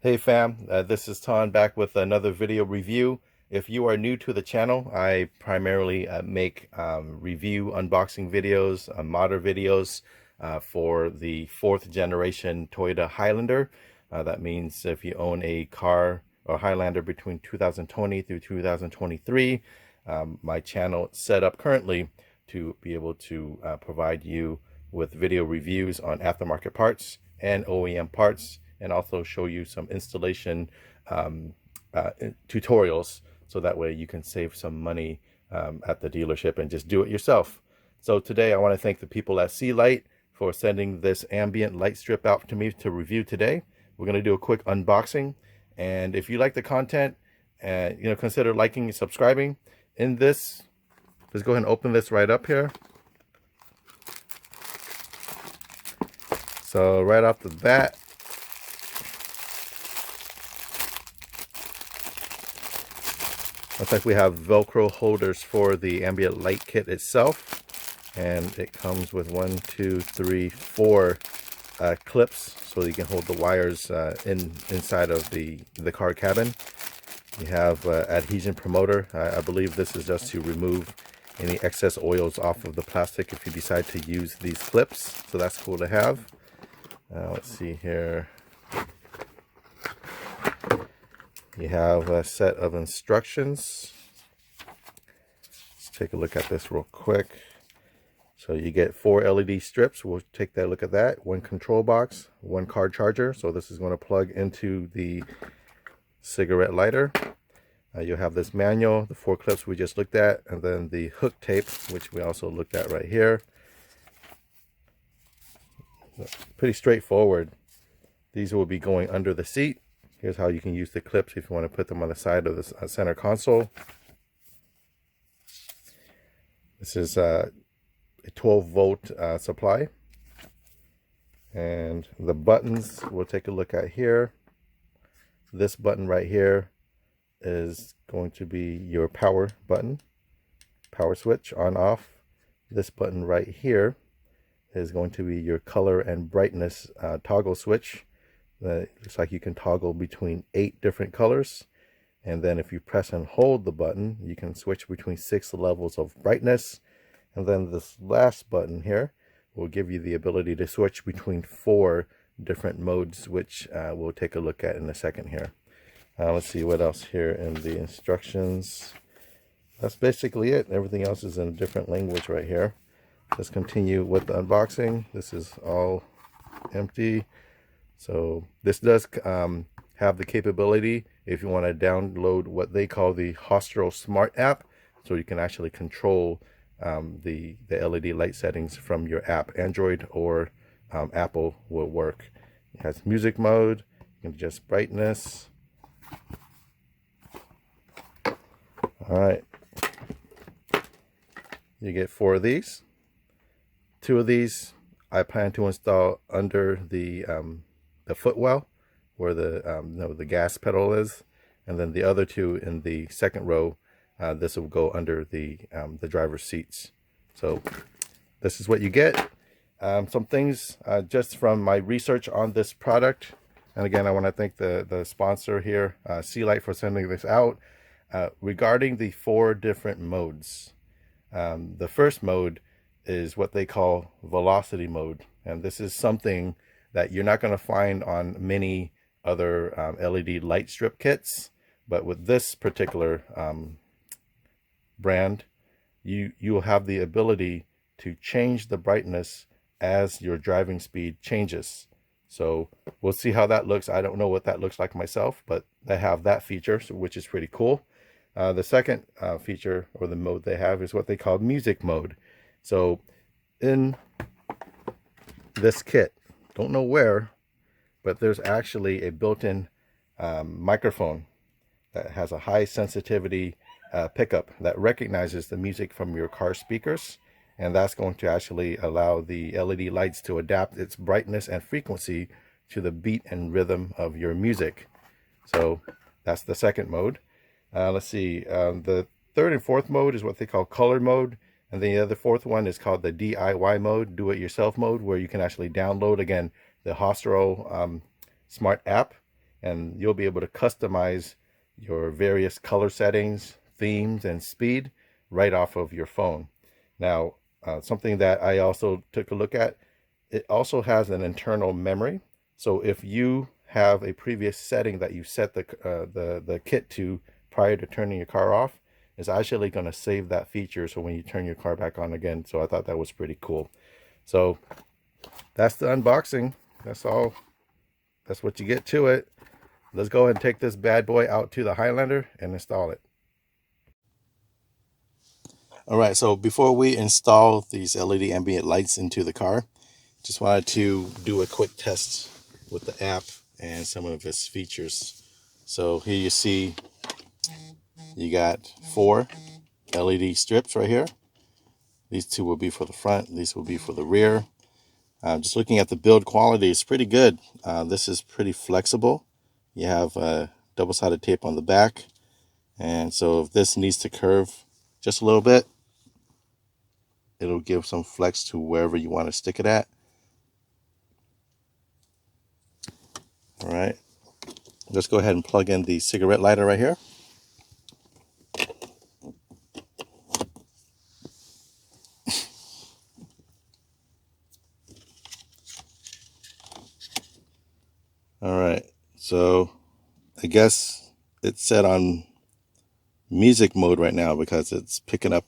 Hey fam, this is Tan back with another video review. If you are new to the channel, I primarily make review unboxing videos, modder videos for the 4th generation Toyota Highlander. That means if you own a car or Highlander between 2020 through 2023, my channel is set up currently to be able to provide you with video reviews on aftermarket parts and OEM parts, and also show you some installation tutorials, so that way you can save some money at the dealership and just do it yourself. So today I want to thank the people at Sealight for sending this ambient light strip out to me to review today. We're going to do a quick unboxing, and if you like the content, consider liking and subscribing. In this, let's go ahead and open this right up here. So right off the bat, looks like we have Velcro holders for the ambient light kit itself, and it comes with 4 clips, so you can hold the wires inside of the car cabin. You have adhesion promoter. I believe this is just to remove any excess oils off of the plastic if you decide to use these clips, so that's cool to have. Let's see here. You have a set of instructions. Let's take a look at this real quick. So you get 4 LED strips. We'll take that look at that. 1 control box, 1 car charger. So this is going to plug into the cigarette lighter. You'll have this manual, the 4 clips we just looked at, and then the hook tape, which we also looked at right here. Pretty straightforward. These will be going under the seat. Here's how you can use the clips if you want to put them on the side of the center console. This is a 12-volt supply. And the buttons we'll take a look at here. This button right here is going to be your power button, power switch on off. This button right here is going to be your color and brightness toggle switch. Looks like you can toggle between 8 different colors, and then if you press and hold the button, you can switch between 6 levels of brightness. And then this last button here will give you the ability to switch between 4 different modes, which we'll take a look at in a second here. Let's see what else here in the instructions. That's basically it. Everything else is in a different language right here. Let's continue with the unboxing. This is all empty. So this does have the capability, if you want to download what they call the Hostro Smart app, so you can actually control the LED light settings from your app. Android or Apple will work. It has music mode. You can adjust brightness. All right. You get 4 of these. 2 of these I plan to install under the footwell, where the gas pedal is, and then the other 2 in the second row. This will go under the driver's seats. So this is what you get. Some things just from my research on this product, and again I want to thank the sponsor here, Sealight, for sending this out. Regarding the 4 different modes, the first mode is what they call velocity mode, and this is something that you're not going to find on many other LED light strip kits. But with this particular brand, you will have the ability to change the brightness as your driving speed changes. So we'll see how that looks. I don't know what that looks like myself, but they have that feature, which is pretty cool. The second feature, or the mode they have, is what they call music mode. So in this kit, don't know where, but there's actually a built-in microphone that has a high sensitivity pickup that recognizes the music from your car speakers, and that's going to actually allow the LED lights to adapt its brightness and frequency to the beat and rhythm of your music. So that's the second mode. Let's see, the third and fourth mode is what they call color mode, and then the other 4th one is called the DIY mode, do-it-yourself mode, where you can actually download, again, the Hostro Smart app, and you'll be able to customize your various color settings, themes, and speed right off of your phone. Now, something that I also took a look at, it also has an internal memory. So if you have a previous setting that you set the kit to prior to turning your car off, it's actually going to save that feature so when you turn your car back on again. So I thought that was pretty cool. So that's the unboxing. That's all. That's what you get to it. Let's go ahead and take this bad boy out to the Highlander and install it. All right, so before we install these LED ambient lights into the car, just wanted to do a quick test with the app and some of its features. So here you see you got 4 LED strips right here. These 2 will be for the front, these will be for the rear. Just looking at the build quality, it's pretty good. This is pretty flexible. You have double-sided tape on the back, and so if this needs to curve just a little bit, it'll give some flex to wherever you want to stick it at. All right, let's go ahead and plug in the cigarette lighter right here. All right, so I guess it's set on music mode right now because it's picking up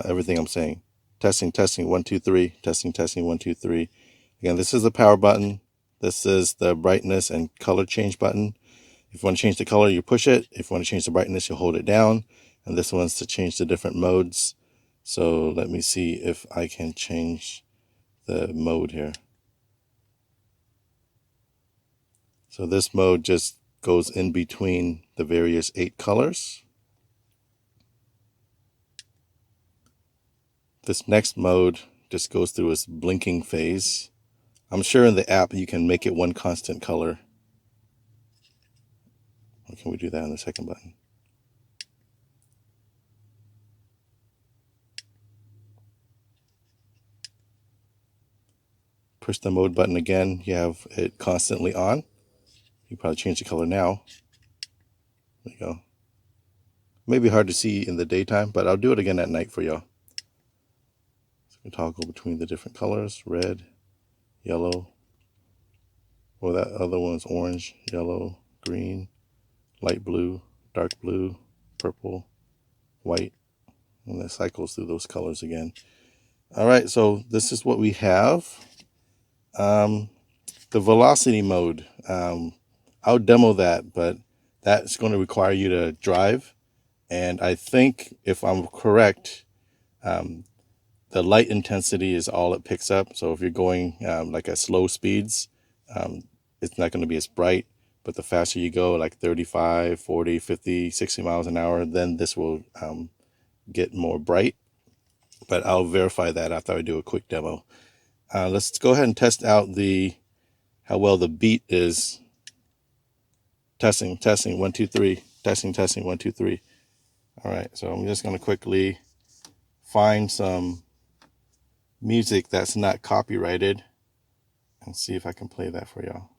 everything I'm saying. Testing, testing, 1, 2, 3. Testing, testing, 1, 2, 3. Again, this is the power button. This is the brightness and color change button. If you want to change the color, you push it. If you want to change the brightness, you hold it down. And this one's to change the different modes. So let me see if I can change the mode here. So this mode just goes in between the various 8 colors. This next mode just goes through its blinking phase. I'm sure in the app you can make it one constant color. Or can we do that on the second button? Push the mode button again, you have it constantly on. You probably change the color now. There you go. Maybe hard to see in the daytime, but I'll do it again at night for y'all. So we can toggle between the different colors, red, yellow. Well, that other one's orange, yellow, green, light blue, dark blue, purple, white. And it cycles through those colors again. All right, so this is what we have. The velocity mode, I'll demo that, but that's going to require you to drive. And I think, if I'm correct, the light intensity is all it picks up. So if you're going like at slow speeds, it's not going to be as bright. But the faster you go, like 35, 40, 50, 60 miles an hour, then this will get more bright. But I'll verify that after I do a quick demo. Let's go ahead and test out how well the beat is. Testing, testing, 1, 2, 3. Testing, testing, 1, 2, 3. All right, so I'm just going to quickly find some music that's not copyrighted and see if I can play that for y'all.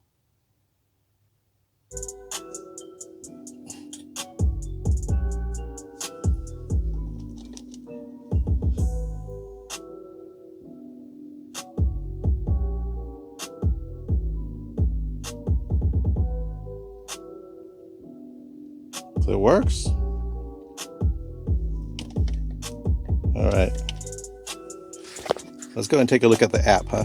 So it works. All right. Let's go and take a look at the app, huh?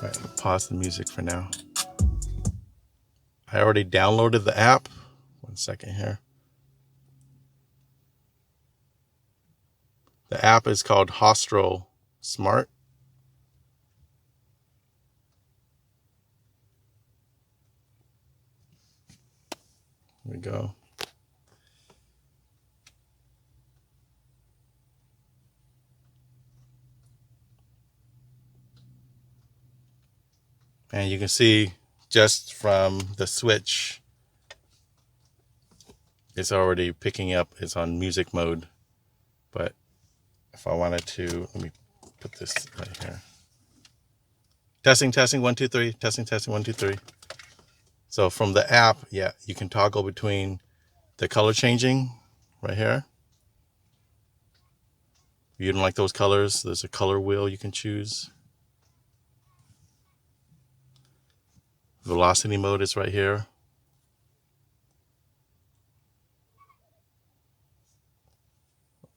All right, pause the music for now. I already downloaded the app. 1 second here. The app is called Hostro Smart. Here we go. And you can see just from the switch, it's already picking up. It's on music mode. But if I wanted to, let me put this right here. Testing, testing, 1, 2, 3. Testing, testing, 1, 2, 3. So from the app, yeah, you can toggle between the color changing right here. If you don't like those colors, there's a color wheel you can choose. Velocity mode is right here.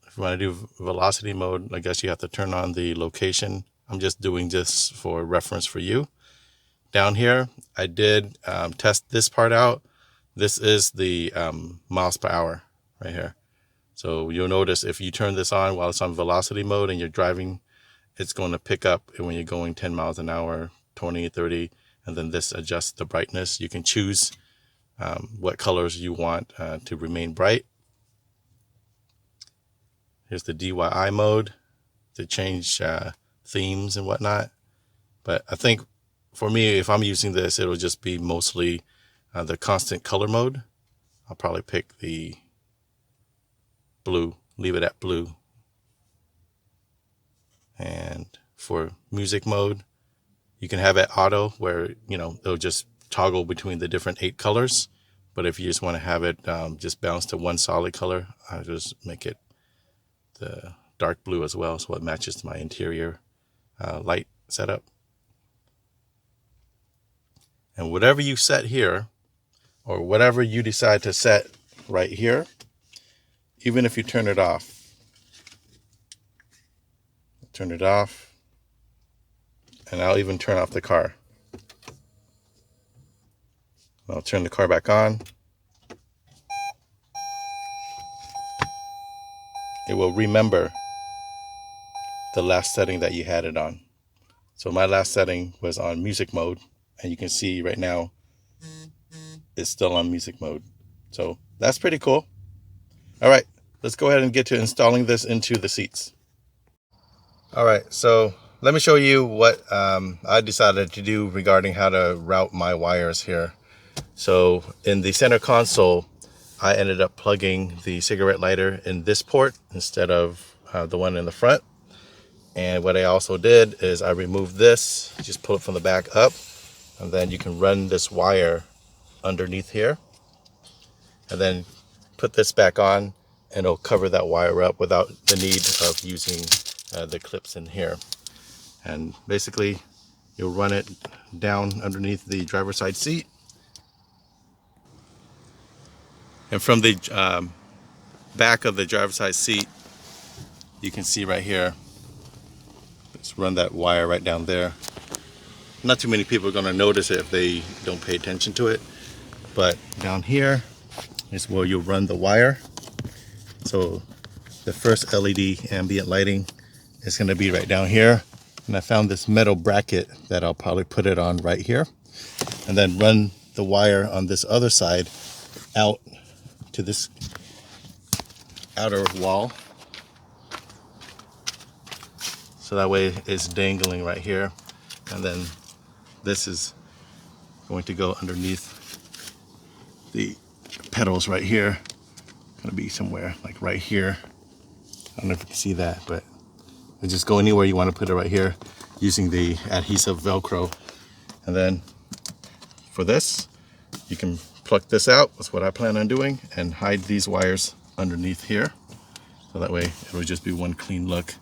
If you want to do velocity mode, I guess you have to turn on the location. I'm just doing this for reference for you. Down here, I did test this part out. This is the miles per hour right here. So you'll notice if you turn this on while it's on velocity mode and you're driving, it's going to pick up when you're going 10 miles an hour, 20, 30, and then this adjusts the brightness. You can choose what colors you want to remain bright. Here's the DIY mode to change themes and whatnot. But I think for me, if I'm using this, it'll just be mostly the constant color mode. I'll probably pick the blue, leave it at blue. And for music mode, you can have it auto where, you know, it'll just toggle between the different 8 colors. But if you just want to have it just bounce to one solid color, I'll just make it the dark blue as well, so it matches my interior light setup. And whatever you set here, or whatever you decide to set right here, even if you turn it off, and I'll even turn off the car. I'll turn the car back on. It will remember the last setting that you had it on. So my last setting was on music mode, and you can see right now it's still on music mode. So that's pretty cool. All right, let's go ahead and get to installing this into the seats. All right, so let me show you what I decided to do regarding how to route my wires here. So in the center console, I ended up plugging the cigarette lighter in this port instead of the one in the front. And what I also did is I removed this, just pull it from the back up, and then you can run this wire underneath here, and then put this back on, and it'll cover that wire up without the need of using the clips in here. And basically, you'll run it down underneath the driver's side seat. And from the back of the driver's side seat, you can see right here, let's run that wire right down there. Not too many people are going to notice it if they don't pay attention to it, but down here is where you'll run the wire. So the first LED ambient lighting is going to be right down here, and I found this metal bracket that I'll probably put it on right here, and then run the wire on this other side out to this outer wall, so that way it's dangling right here, and then this is going to go underneath the pedals right here. Gonna be somewhere like right here. I don't know if you can see that, but you just go anywhere you want to put it right here using the adhesive Velcro. And then for this, you can pluck this out. That's what I plan on doing, and hide these wires underneath here, so that way it will just be one clean look.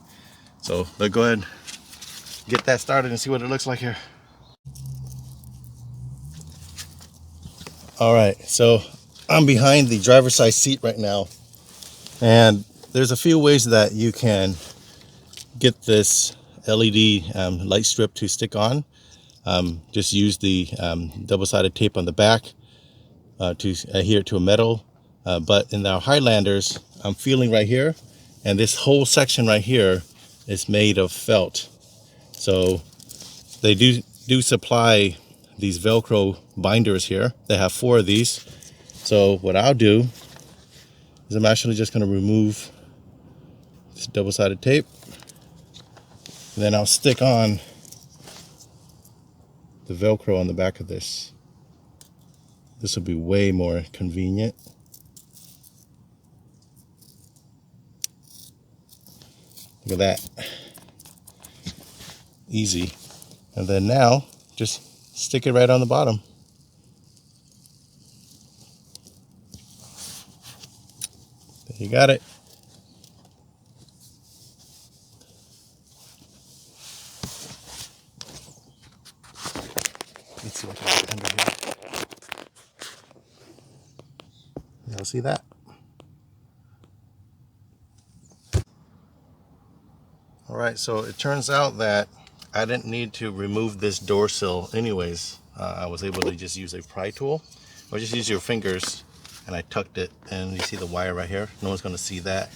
So let's go ahead and get that started and see what it looks like here. All right, so I'm behind the driver's side seat right now, and there's a few ways that you can get this LED light strip to stick on. Just use the double-sided tape on the back to adhere to a metal, but in our Highlanders, I'm feeling right here, and this whole section right here is made of felt. So they do supply these Velcro binders here. They have 4 of these. So what I'll do is I'm actually just going to remove this double-sided tape, and then I'll stick on the Velcro on the back of this. This will be way more convenient. Look at that. Easy. And then now, just stick it right on the bottom. There you got it. Let's see what I got under here. Y'all see that? All right, so it turns out that I didn't need to remove this door sill anyways. I was able to just use a pry tool, or just use your fingers, and I tucked it, and you see the wire right here. No one's gonna see that.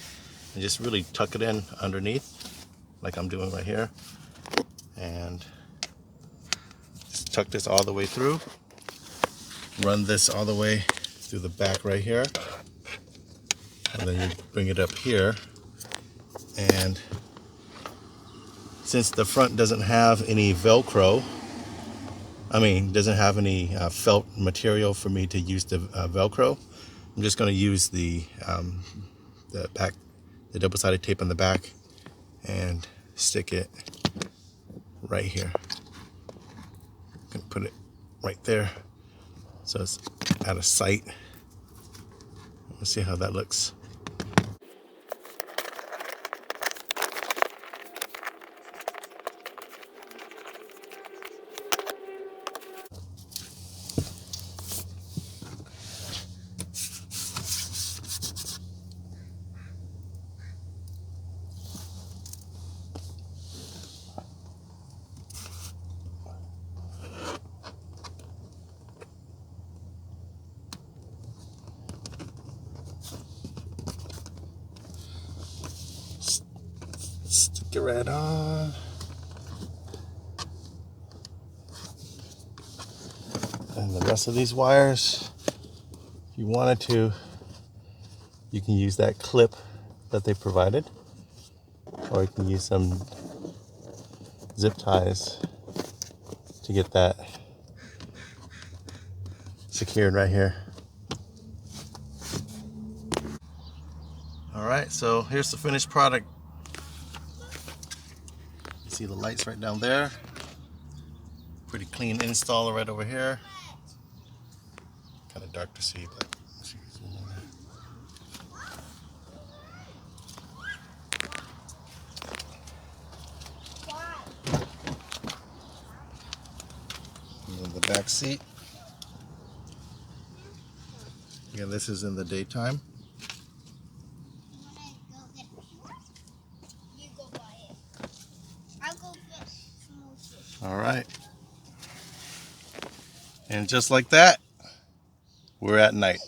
And just really tuck it in underneath, like I'm doing right here. And just tuck this all the way through. Run this all the way through the back right here. And then you bring it up here. And since the front doesn't have any Velcro, doesn't have any felt material for me to use the Velcro, I'm just going to use the back, the double-sided tape on the back, and stick it right here. I'm going to put it right there so it's out of sight. Let's see how that looks. Stick it right on. And the rest of these wires, if you wanted to, you can use that clip that they provided, or you can use some zip ties to get that secured right here. All right, so here's the finished product. You see the lights right down there. Pretty clean install right over here. Kind of dark to see, but let's see. And then the back seat. Yeah, this is in the daytime. All right. And just like that, we're at night.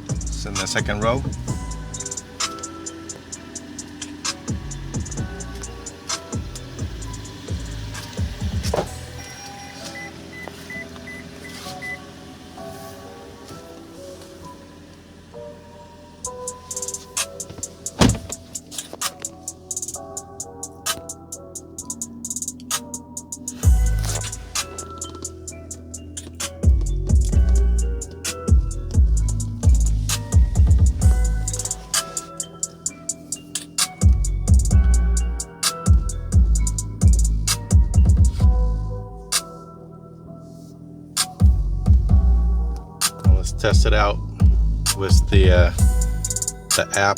It's in the second row. Test it out with the app.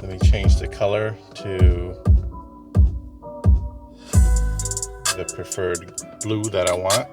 Let me change the color to the preferred blue that I want.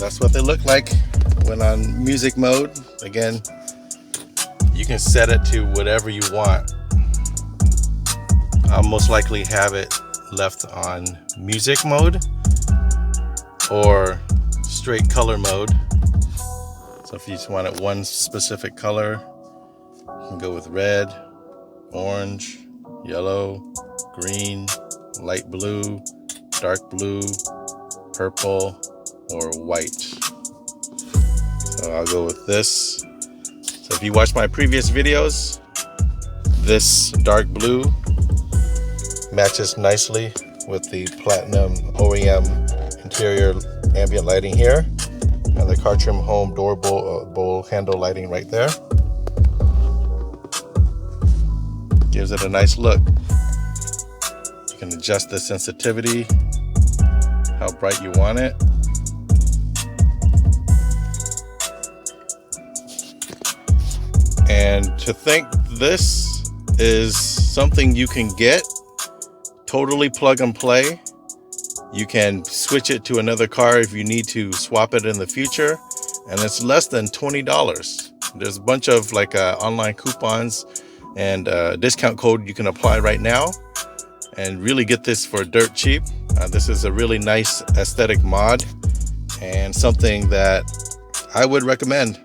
that's what they look like when on music mode. Again, you can set it to whatever you want. I'll most likely have it left on music mode or straight color mode. So if you just want it one specific color, you can go with red, orange, yellow, green, light blue, dark blue, purple, or white. So I'll go with this. So if you watch my previous videos, this dark blue matches nicely with the platinum OEM interior ambient lighting here and the Cashapp home door bowl handle lighting right there. Gives it a nice look. You can adjust the sensitivity, how bright you want it. And to think this is something you can get totally plug and play. You can switch it to another car if you need to swap it in the future, and it's less than $20. There's a bunch of like online coupons and discount code you can apply right now and really get this for dirt cheap. This is a really nice aesthetic mod and something that I would recommend.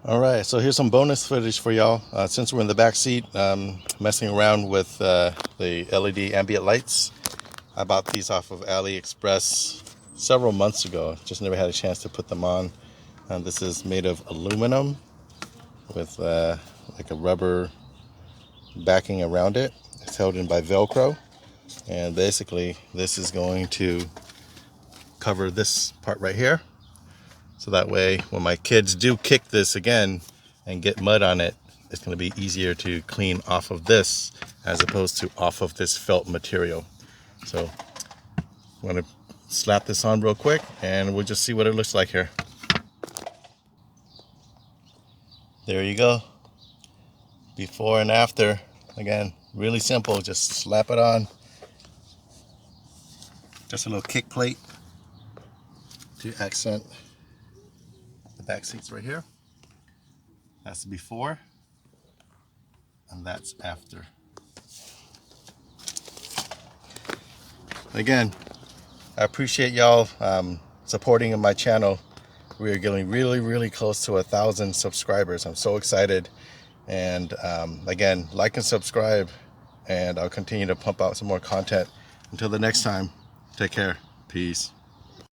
All right, so here's some bonus footage for y'all. Since we're in the back seat messing around with the LED ambient lights, I bought these off of AliExpress several months ago. Just never had a chance to put them on. This is made of aluminum with like a rubber backing around it. It's held in by Velcro, and basically this is going to cover this part right here, so that way when my kids do kick this again and get mud on it, it's going to be easier to clean off of this as opposed to off of this felt material. So I'm going to slap this on real quick and we'll just see what it looks like here. There you go. Before and after. Again, really simple. Just slap it on. Just a little kick plate to accent the back seats right here. That's before and that's after. Again, I appreciate y'all supporting my channel. We are getting really close to 1,000 subscribers. I'm so excited. And again, like and subscribe, and I'll continue to pump out some more content. Until the next time, take care. Peace.